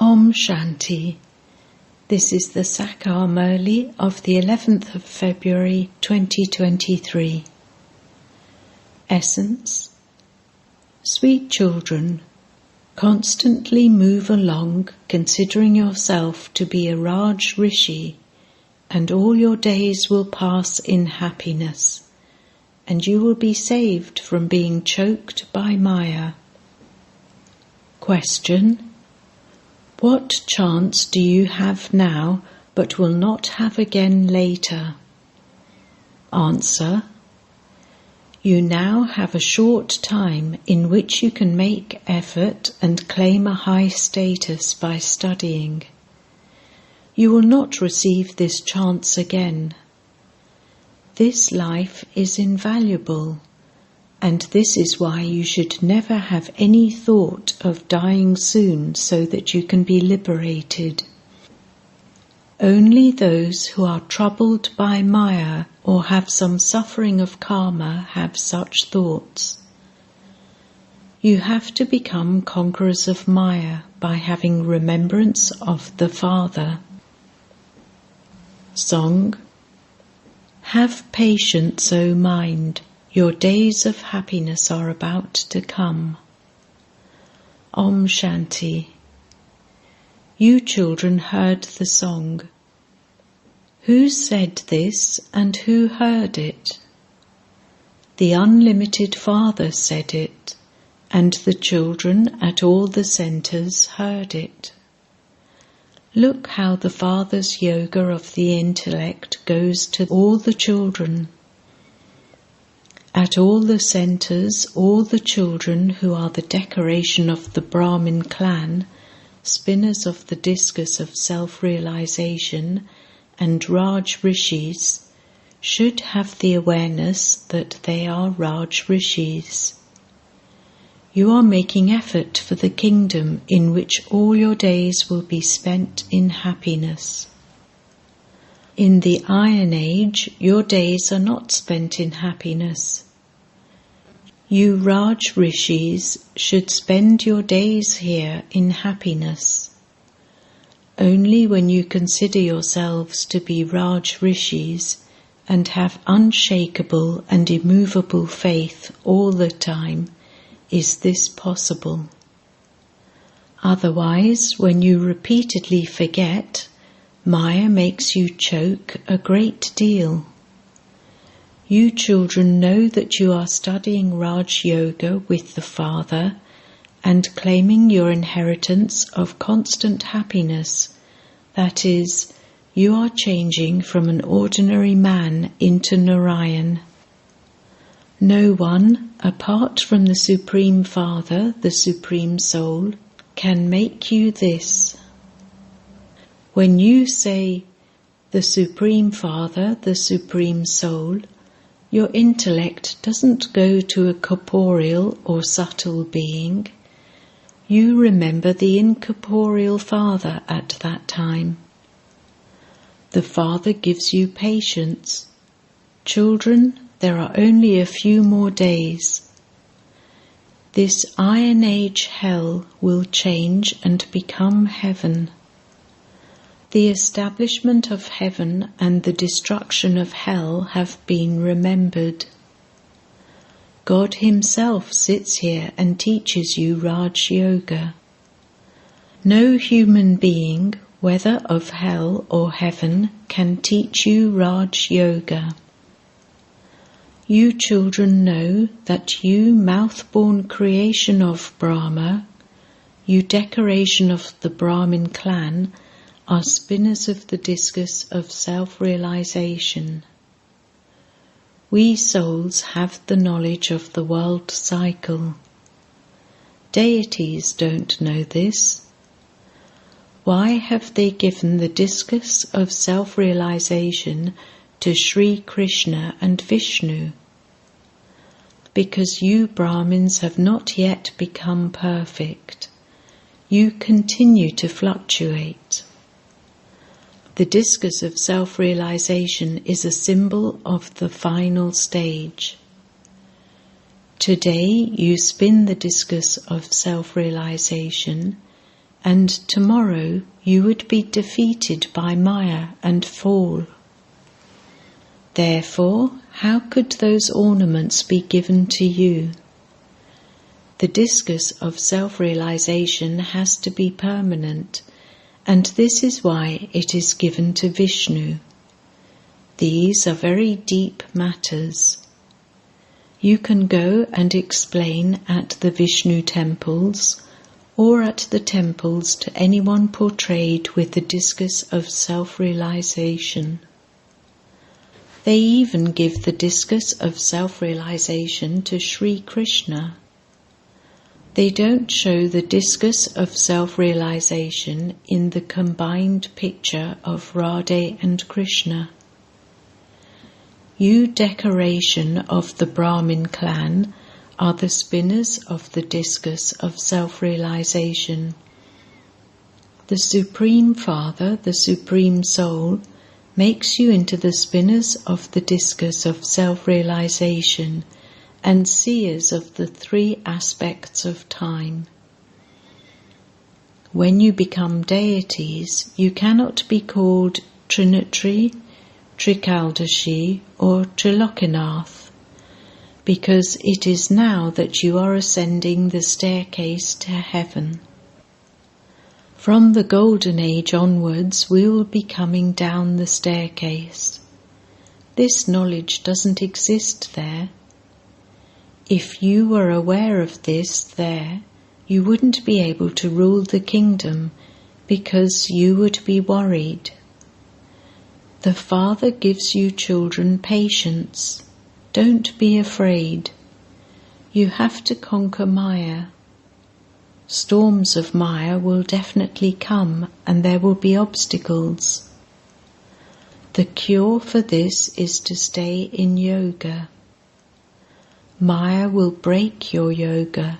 Om Shanti. This is the Sakar Murli of the 11th of February 2023. Essence. Sweet children, constantly move along considering yourself to be a Raj Rishi, and all your days will pass in happiness, and you will be saved from being choked by Maya. Question. What chance do you have now but will not have again later? Answer. You now have a short time in which you can make effort and claim a high status by studying. You will not receive this chance again. This life is invaluable, and this is why you should never have any thought of dying soon so that you can be liberated. Only those who are troubled by Maya or have some suffering of karma have such thoughts. You have to become conquerors of Maya by having remembrance of the Father. Song. Have patience, O mind. Your days of happiness are about to come. Om Shanti. You children heard the song. Who said this and who heard it? The unlimited Father said it, and the children at all the centers heard it. Look how the Father's yoga of the intellect goes to all the children. At all the centres, all the children who are the decoration of the Brahmin clan, spinners of the discus of self-realization, and Raj Rishis, should have the awareness that they are Raj Rishis. You are making effort for the kingdom in which all your days will be spent in happiness. In the Iron Age, your days are not spent in happiness. You Raj Rishis should spend your days here in happiness. Only when you consider yourselves to be Raj Rishis and have unshakable and immovable faith all the time is this possible. Otherwise, when you repeatedly forget, Maya makes you choke a great deal. You children know that you are studying Raj Yoga with the Father and claiming your inheritance of constant happiness. That is, you are changing from an ordinary man into Narayan. No one, apart from the Supreme Father, the Supreme Soul, can make you this. When you say, the Supreme Father, the Supreme Soul, your intellect doesn't go to a corporeal or subtle being. You remember the incorporeal Father at that time. The Father gives you patience. Children, there are only a few more days. This Iron Age hell will change and become heaven. The establishment of heaven and the destruction of hell have been remembered. God Himself sits here and teaches you Raj Yoga. No human being, whether of hell or heaven, can teach you Raj Yoga. You children know that you, mouth-born creation of Brahma, you decoration of the Brahmin clan, are spinners of the discus of self-realization. We souls have the knowledge of the world cycle. Deities don't know this. Why have they given the discus of self-realization to Sri Krishna and Vishnu? Because you Brahmins have not yet become perfect. You continue to fluctuate. The discus of self-realization is a symbol of the final stage. Today you spin the discus of self-realization and tomorrow you would be defeated by Maya and fall. Therefore, how could those ornaments be given to you? The discus of self-realization has to be permanent, and this is why it is given to Vishnu. These are very deep matters. You can go and explain at the Vishnu temples or at the temples to anyone portrayed with the discus of self-realization. They even give the discus of self-realization to Sri Krishna. They don't show the discus of self-realization in the combined picture of Radha and Krishna. You decoration of the Brahmin clan are the spinners of the discus of self-realization. The Supreme Father, the Supreme Soul, makes you into the spinners of the discus of self-realization and seers of the three aspects of time. When you become deities, you cannot be called Trinitri, Trikaldashi or Trilokanath, because it is now that you are ascending the staircase to heaven. From the Golden Age onwards, we will be coming down the staircase. This knowledge doesn't exist there. If you were aware of this there, you wouldn't be able to rule the kingdom because you would be worried. The Father gives you children patience. Don't be afraid. You have to conquer Maya. Storms of Maya will definitely come and there will be obstacles. The cure for this is to stay in yoga. Maya will break your yoga,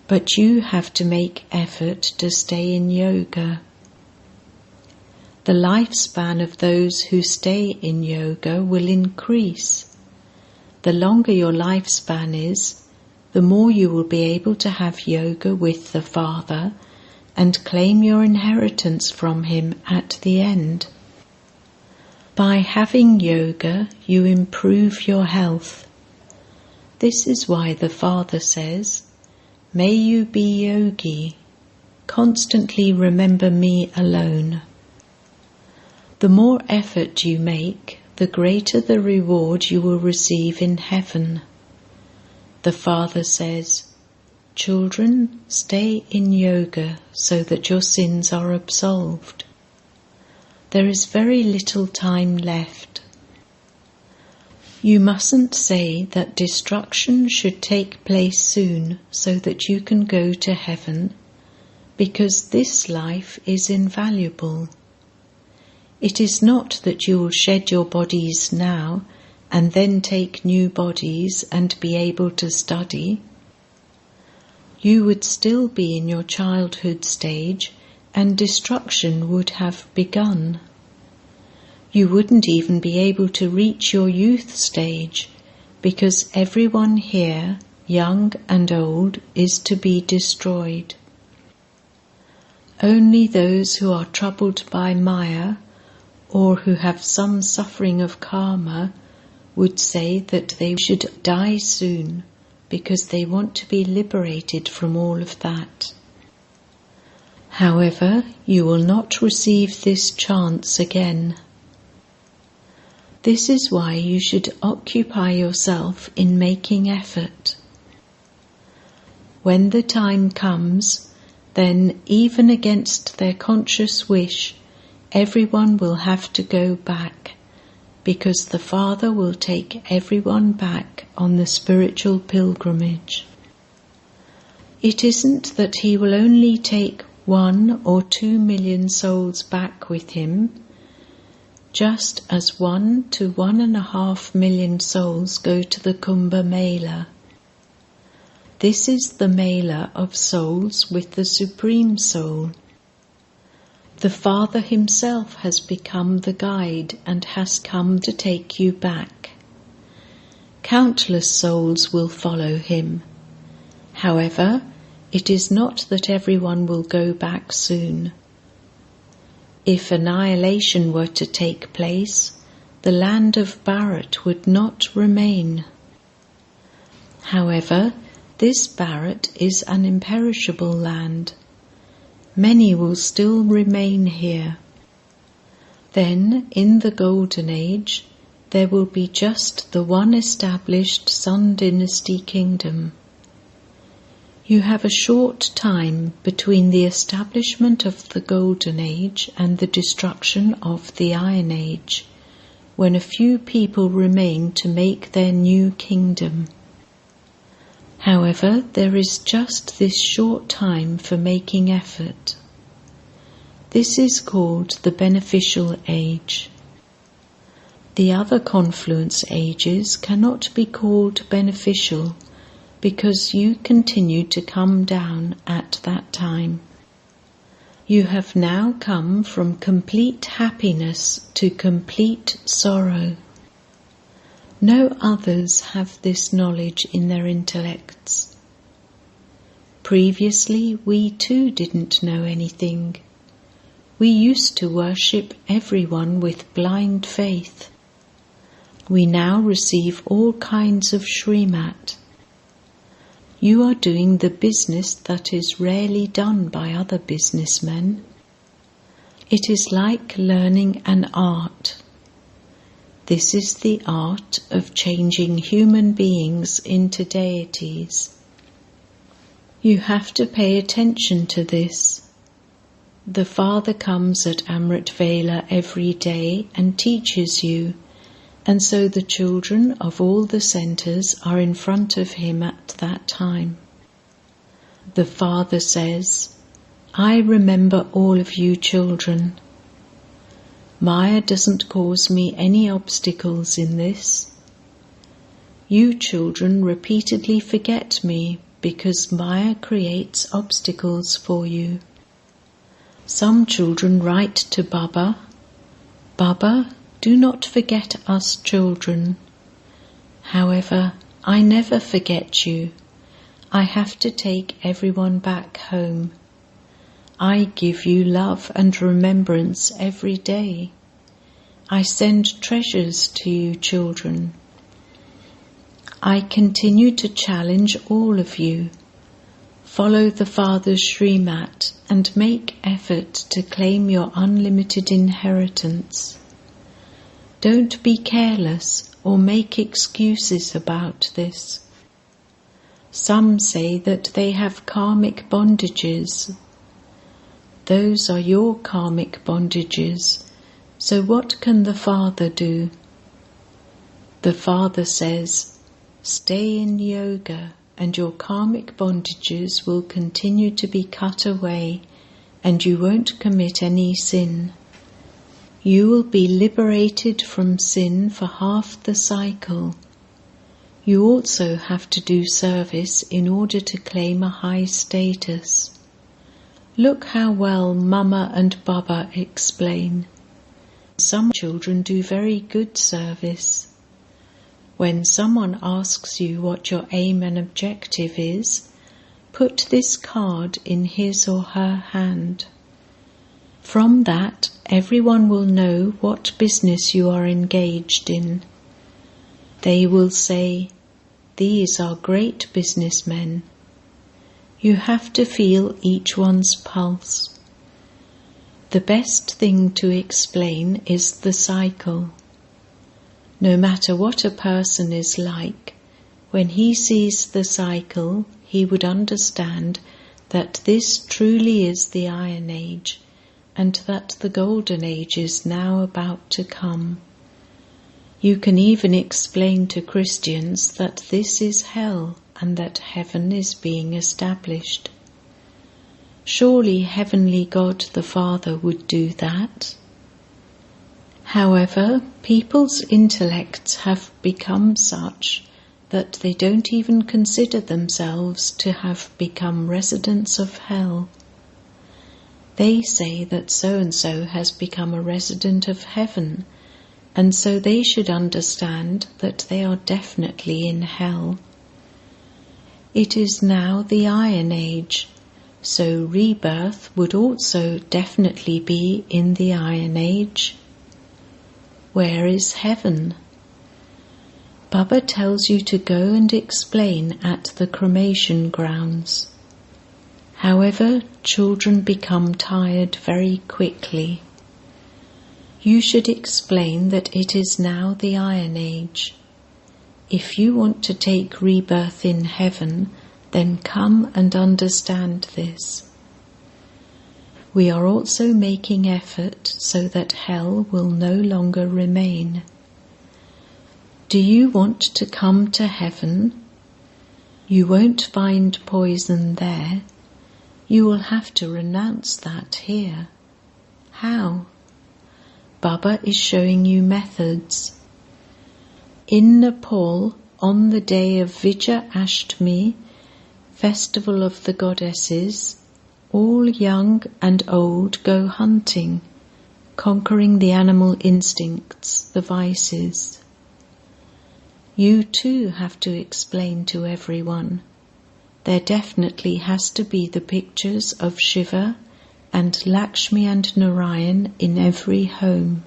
but you have to make effort to stay in yoga. The lifespan of those who stay in yoga will increase. The longer your lifespan is, the more you will be able to have yoga with the Father and claim your inheritance from him at the end. By having yoga, you improve your health. This is why the Father says, "May you be yogi, constantly remember me alone." The more effort you make, the greater the reward you will receive in heaven. The Father says, "Children, stay in yoga so that your sins are absolved." There is very little time left. You mustn't say that destruction should take place soon so that you can go to heaven, because this life is invaluable. It is not that you will shed your bodies now and then take new bodies and be able to study. You would still be in your childhood stage and destruction would have begun. You wouldn't even be able to reach your youth stage because everyone here, young and old, is to be destroyed. Only those who are troubled by Maya or who have some suffering of karma would say that they should die soon because they want to be liberated from all of that. However, you will not receive this chance again. This is why you should occupy yourself in making effort. When the time comes, then even against their conscious wish, everyone will have to go back, because the Father will take everyone back on the spiritual pilgrimage. It isn't that he will only take 1 or 2 million souls back with him, just as 1 to 1.5 million souls go to the Kumbh Mela. This is the Mela of souls with the Supreme Soul. The Father himself has become the guide and has come to take you back. Countless souls will follow him. However, it is not that everyone will go back soon. If annihilation were to take place, the land of Bharat would not remain. However, this Bharat is an imperishable land. Many will still remain here. Then, in the Golden Age, there will be just the one established Sun Dynasty kingdom. You have a short time between the establishment of the Golden Age and the destruction of the Iron Age, when a few people remain to make their new kingdom. However, there is just this short time for making effort. This is called the beneficial age. The other confluence ages cannot be called beneficial because you continue to come down at that time. You have now come from complete happiness to complete sorrow. No others have this knowledge in their intellects. Previously, we too didn't know anything. We used to worship everyone with blind faith. We now receive all kinds of Srimat. You are doing the business that is rarely done by other businessmen. It is like learning an art. This is the art of changing human beings into deities. You have to pay attention to this. The Father comes at Amrit Vela every day and teaches you, and so the children of all the centres are in front of him at that time. The Father says, "I remember all of you children. Maya doesn't cause me any obstacles in this. You children repeatedly forget me because Maya creates obstacles for you." Some children write to Baba, "Baba, do not forget us children." However, I never forget you. I have to take everyone back home. I give you love and remembrance every day. I send treasures to you children. I continue to challenge all of you. Follow the Father's Srimat and make effort to claim your unlimited inheritance. Don't be careless or make excuses about this. Some say that they have karmic bondages. Those are your karmic bondages, so what can the Father do? The Father says, "Stay in yoga and your karmic bondages will continue to be cut away and you won't commit any sin. You will be liberated from sin for half the cycle. You also have to do service in order to claim a high status. Look how well Mama and Baba explain. Some children do very good service. When someone asks you what your aim and objective is, put this card in his or her hand. From that, everyone will know what business you are engaged in. They will say, 'These are great businessmen.' You have to feel each one's pulse. The best thing to explain is the cycle. No matter what a person is like, when he sees the cycle, he would understand that this truly is the Iron Age, and that the Golden Age is now about to come. You can even explain to Christians that this is hell and that heaven is being established. Surely Heavenly God the Father would do that. However, people's intellects have become such that they don't even consider themselves to have become residents of hell. They say that so-and-so has become a resident of heaven, and so they should understand that they are definitely in hell. It is now the Iron Age, so rebirth would also definitely be in the Iron Age. Where is heaven? Baba tells you to go and explain at the cremation grounds. However, children become tired very quickly. You should explain that it is now the Iron Age. If you want to take rebirth in heaven, then come and understand this. We are also making effort so that hell will no longer remain. Do you want to come to heaven? You won't find poison there. You will have to renounce that here. How? Baba is showing you methods. In Nepal, on the day of Vijaya Ashtami, festival of the goddesses, all young and old go hunting, conquering the animal instincts, the vices. You too have to explain to everyone. There definitely has to be the pictures of Shiva and Lakshmi and Narayan in every home.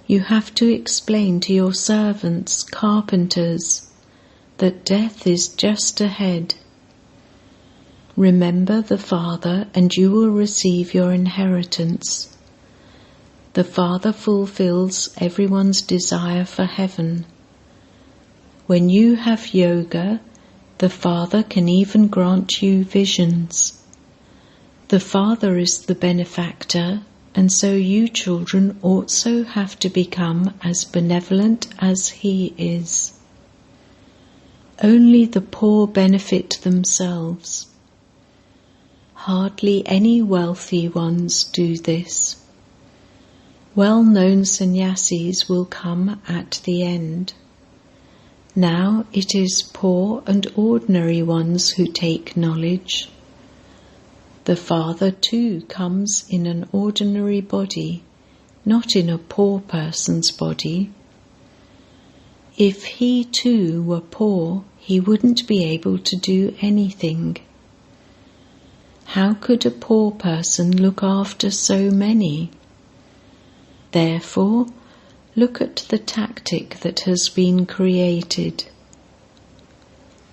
You have to explain to your servants, carpenters, that death is just ahead. Remember the Father and you will receive your inheritance. The Father fulfills everyone's desire for heaven. When you have yoga, the Father can even grant you visions. The Father is the benefactor, and so you children also have to become as benevolent as He is. Only the poor benefit themselves. Hardly any wealthy ones do this. Well-known sannyasis will come at the end. Now it is poor and ordinary ones who take knowledge. The Father too comes in an ordinary body, not in a poor person's body. If He too were poor, He wouldn't be able to do anything. How could a poor person look after so many? Therefore, look at the tactic that has been created.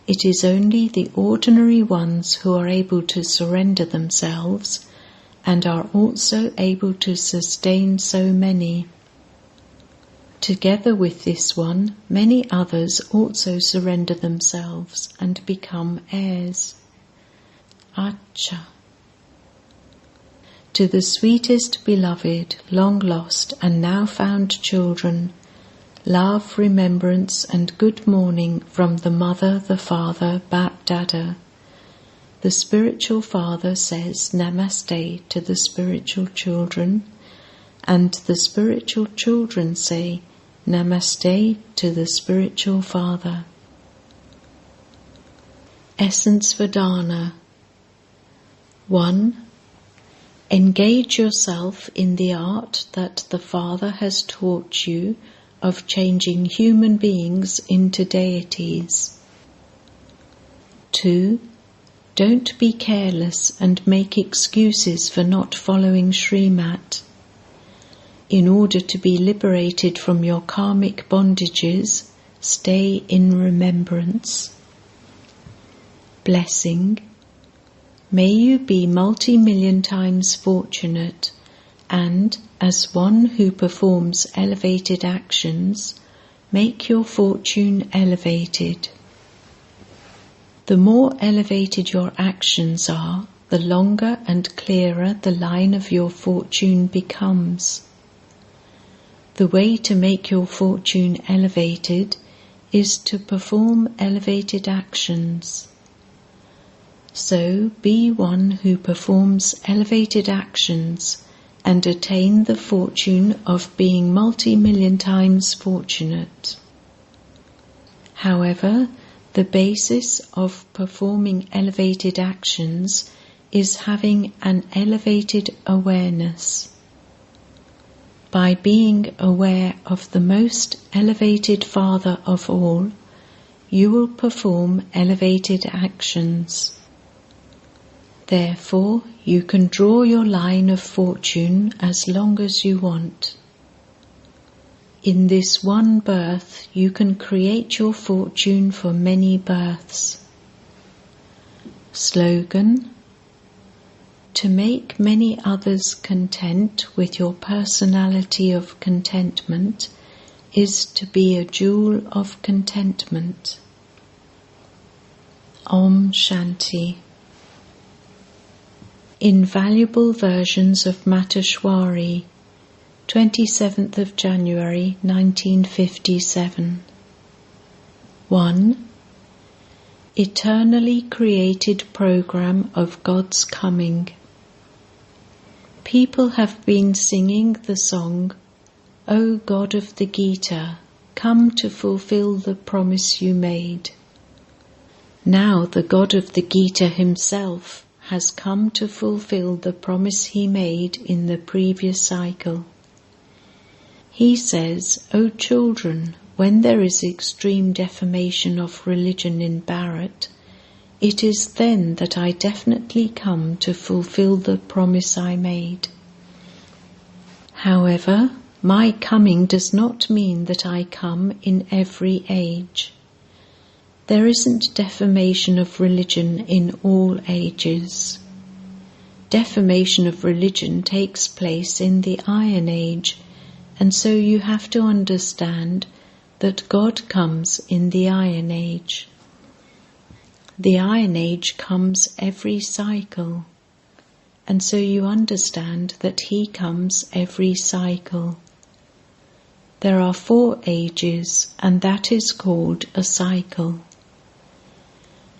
It is only the ordinary ones who are able to surrender themselves and are also able to sustain so many. Together with this one, many others also surrender themselves and become heirs. Acha. To the sweetest beloved, long lost and now found children, love, remembrance and good morning from the Mother, the Father, Bap Dada. The spiritual father says Namaste to the spiritual children, and the spiritual children say Namaste to the spiritual father. Essence Vedana. 1. Engage yourself in the art that the Father has taught you of changing human beings into deities. 2. Don't be careless and make excuses for not following Srimat. In order to be liberated from your karmic bondages, stay in remembrance. Blessing. May you be multi-million times fortunate and, as one who performs elevated actions, make your fortune elevated. The more elevated your actions are, the longer and clearer the line of your fortune becomes. The way to make your fortune elevated is to perform elevated actions. So be one who performs elevated actions and attain the fortune of being multi-million times fortunate. However, the basis of performing elevated actions is having an elevated awareness. By being aware of the most elevated Father of all, you will perform elevated actions. Therefore, you can draw your line of fortune as long as you want. In this one birth, you can create your fortune for many births. Slogan: to make many others content with your personality of contentment is to be a jewel of contentment. Om Shanti. Invaluable Versions of Mateshwari, 27th of January 1957. 1. Eternally created program of God's coming. People have been singing the song, O God of the Gita, come to fulfill the promise you made. Now the God of the Gita himself has come to fulfill the promise he made in the previous cycle. He says, O children, when there is extreme defamation of religion in Bharat, it is then that I definitely come to fulfill the promise I made. However, my coming does not mean that I come in every age. There isn't defamation of religion in all ages. Defamation of religion takes place in the Iron Age, and so you have to understand that God comes in the Iron Age. The Iron Age comes every cycle, and so you understand that He comes every cycle. There are 4 ages, and that is called a cycle.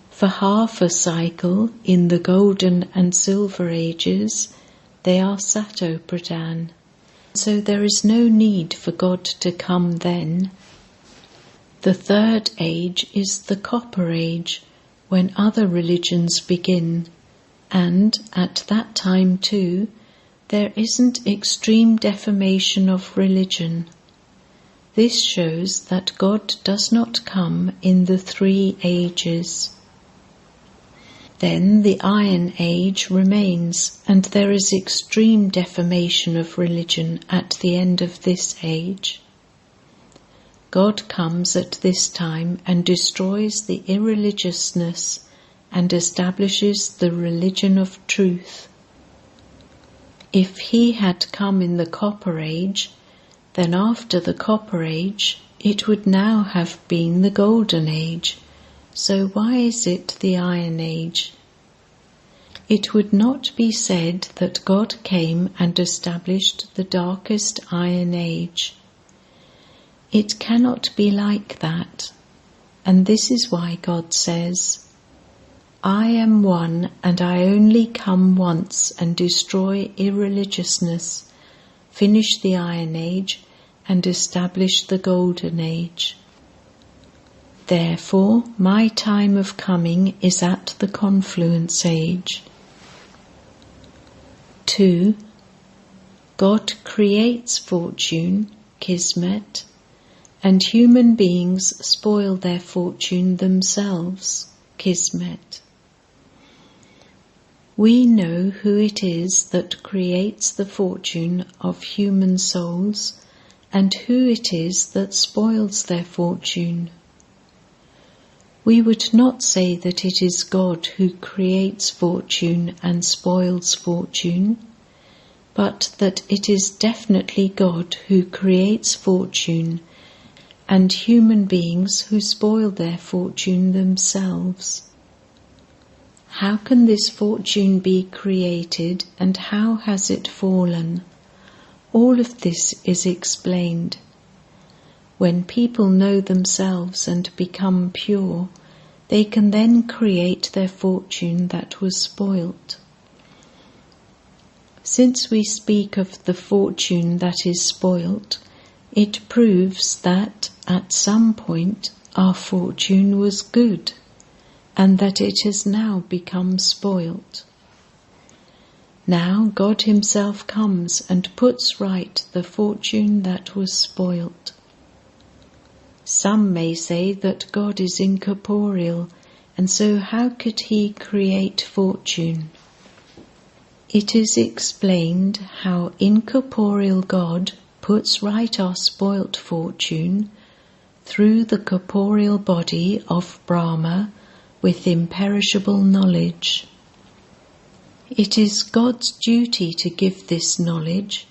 For half a cycle, in the Golden and Silver Ages, they are Sato Pradhan, so there is no need for God to come then. The 3rd age is the Copper Age, when other religions begin, and at that time too, there isn't extreme defamation of religion. This shows that God does not come in the 3 ages. Then the Iron Age remains, and there is extreme defamation of religion at the end of this age. God comes at this time and destroys the irreligiousness and establishes the religion of truth. If He had come in the Copper Age, then after the Copper Age, it would now have been the Golden Age. So why is it the Iron Age? It would not be said that God came and established the darkest Iron Age. It cannot be like that, and this is why God says, I am one and I only come once and destroy irreligiousness, finish the Iron Age and establish the Golden Age. Therefore, my time of coming is at the Confluence Age. 2. God creates fortune, Kismet, and human beings spoil their fortune themselves, Kismet. We know who it is that creates the fortune of human souls and who it is that spoils their fortune. We would not say that it is God who creates fortune and spoils fortune, but that it is definitely God who creates fortune and human beings who spoil their fortune themselves. How can this fortune be created and how has it fallen? All of this is explained. When people know themselves and become pure, they can then create their fortune that was spoilt. Since we speak of the fortune that is spoilt, it proves that at some point our fortune was good, and that it has now become spoilt. Now God Himself comes and puts right the fortune that was spoilt. Some may say that God is incorporeal, and so how could he create fortune? It is explained how incorporeal God puts right our spoilt fortune through the corporeal body of Brahma with imperishable knowledge. It is God's duty to give this knowledge,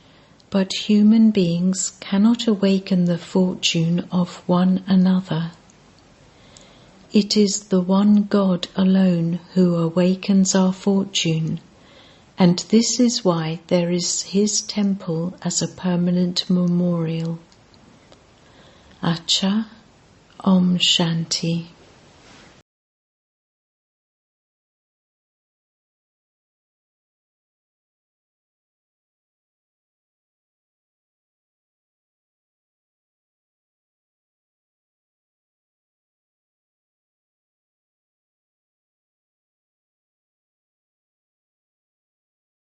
but human beings cannot awaken the fortune of one another. It is the one God alone who awakens our fortune, and this is why there is his temple as a permanent memorial. Acha, Om Shanti.